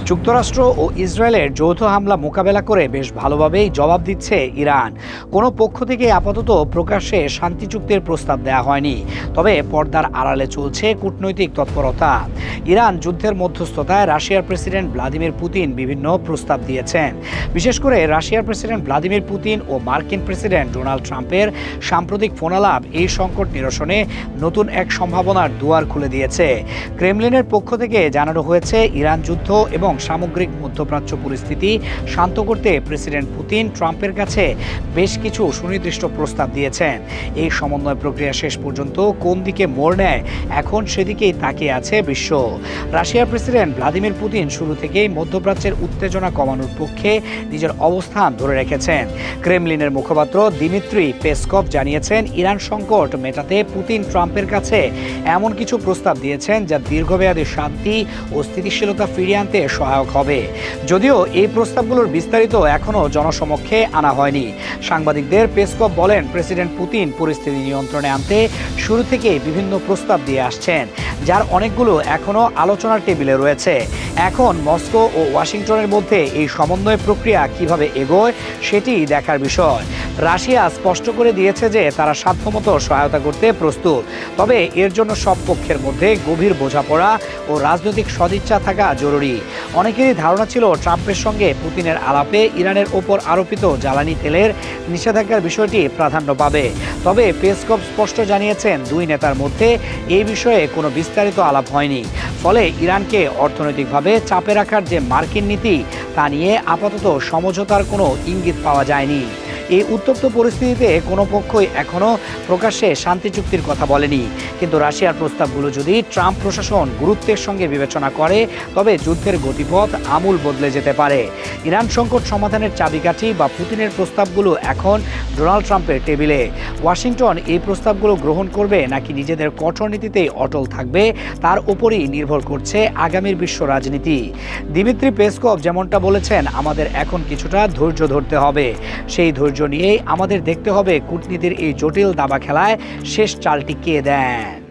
যুক্তরাষ্ট্র ও ইসরায়েলের যৌথ হামলা মোকাবেলা করে বেশ ভালোভাবেই জবাব দিচ্ছে ইরান। কোনো পক্ষ থেকে আপাতত প্রকাশ্যে শান্তি চুক্তির প্রস্তাব দেওয়া হয়নি, তবে পর্দার আড়ালে চলছে কূটনৈতিক তৎপরতা। ইরান যুদ্ধের মধ্যস্থতায় রাশিয়ার প্রেসিডেন্ট ভ্লাদিমির পুতিন বিভিন্ন প্রস্তাব দিয়েছেন। বিশেষ করে রাশিয়ার প্রেসিডেন্ট ভ্লাদিমির পুতিন ও মার্কিন প্রেসিডেন্ট ডোনাল্ড ট্রাম্পের সাম্প্রতিক ফোনালাপ এই সংকট নিরসনে নতুন এক সম্ভাবনার দুয়ার খুলে দিয়েছে। ক্রেমলিনের পক্ষ থেকে জানানো হয়েছে, ইরান যুদ্ধ এবং সামগ্রিক মধ্যপ্রাচ্য পরিস্থিতি শান্ত করতে প্রেসিডেন্ট পুতিন ট্রাম্পের কাছে বেশ কিছু সুনির্দিষ্ট প্রস্তাব দিয়েছেন। এই সমন্বয় প্রক্রিয়া শেষ পর্যন্ত কোন দিকে মোড় নেয়, এখন সেদিকেই তাকিয়ে আছে বিশ্ব। রাশিয়ার প্রেসিডেন্ট ভ্লাদিমির পুতিন শুরু থেকেই মধ্যপ্রাচ্যের উত্তেজনা কমানোর পক্ষে নিজের অবস্থান ধরে রেখেছেন। ক্রেমলিনের মুখপাত্র দিমিত্রি পেসকভ জানিয়েছেন, ইরান সংকট মেটাতে পুতিন ট্রাম্পের কাছে এমন কিছু প্রস্তাব দিয়েছেন যা দীর্ঘমেয়াদী শান্তি ও স্থিতিশীলতা ফিরিয়ে আনতে সহায়ক হবে। যদিও এই প্রস্তাবগুলোর বিস্তারিত এখনও জনসমক্ষে আনা হয়নি। সাংবাদিকদের পেসকভ বলেন, প্রেসিডেন্ট পুতিন পরিস্থিতি নিয়ন্ত্রণে আনতে শুরু থেকে বিভিন্ন প্রস্তাব দিয়ে আসছেন, যার অনেকগুলো এখনও আলোচনার টেবিলে রয়েছে। এখন মস্কো ও ওয়াশিংটনের মধ্যে এই সমন্বয় প্রক্রিয়া কিভাবে এগোয় সেটি দেখার বিষয়। রাশিয়া স্পষ্ট করে দিয়েছে যে তারা সাধ্যমতো সহায়তা করতে প্রস্তুত, তবে এর জন্য সব পক্ষের মধ্যে গভীর বোঝাপড়া ও রাজনৈতিক সদিচ্ছা থাকা জরুরি। অনেকেরই ধারণা ছিল ট্রাম্পের সঙ্গে পুতিনের আলাপে ইরানের ওপর আরোপিত জ্বালানি তেলের নিষেধাজ্ঞার বিষয়টি প্রাধান্য পাবে। তবে পেসকভ স্পষ্ট জানিয়েছেন, দুই নেতার মধ্যে এই বিষয়ে কোনো বিস্তারিত আলাপ হয়নি। ফলে ইরানকে অর্থনৈতিকভাবে চাপে রাখার যে মার্কিন নীতি, তা নিয়ে আপাতত সমঝোতার কোনো ইঙ্গিত পাওয়া যায়নি। এই উত্তপ্ত পরিস্থিতিতে কোনো পক্ষই এখনও প্রকাশ্যে শান্তি চুক্তির কথা বলেনি, কিন্তু রাশিয়ার প্রস্তাবগুলো যদি ট্রাম্প প্রশাসন গুরুত্বের সঙ্গে বিবেচনা করে, তবে যুদ্ধের গতিপথ আমূল বদলে যেতে পারে। ইরান সংকট সমাধানের চাবিকাঠি বা পুতিনের প্রস্তাবগুলো এখন ডোনাল্ড ট্রাম্পের টেবিলে। ওয়াশিংটন এই প্রস্তাবগুলো গ্রহণ করবে নাকি নিজেদের কঠোর নীতিতেই অটল থাকবে, তার উপরই নির্ভর করছে আগামীর বিশ্ব রাজনীতি। দিমিত্রি পেসকভ যেমনটা বলেছেন, আমাদের এখন কিছুটা ধৈর্য ধরতে হবে। সেই ধৈর্য নিয়েই আমাদের দেখতে হবে কূটনীতির এই জটিল দাবা খেলায় শেষ চালটি কে দেন।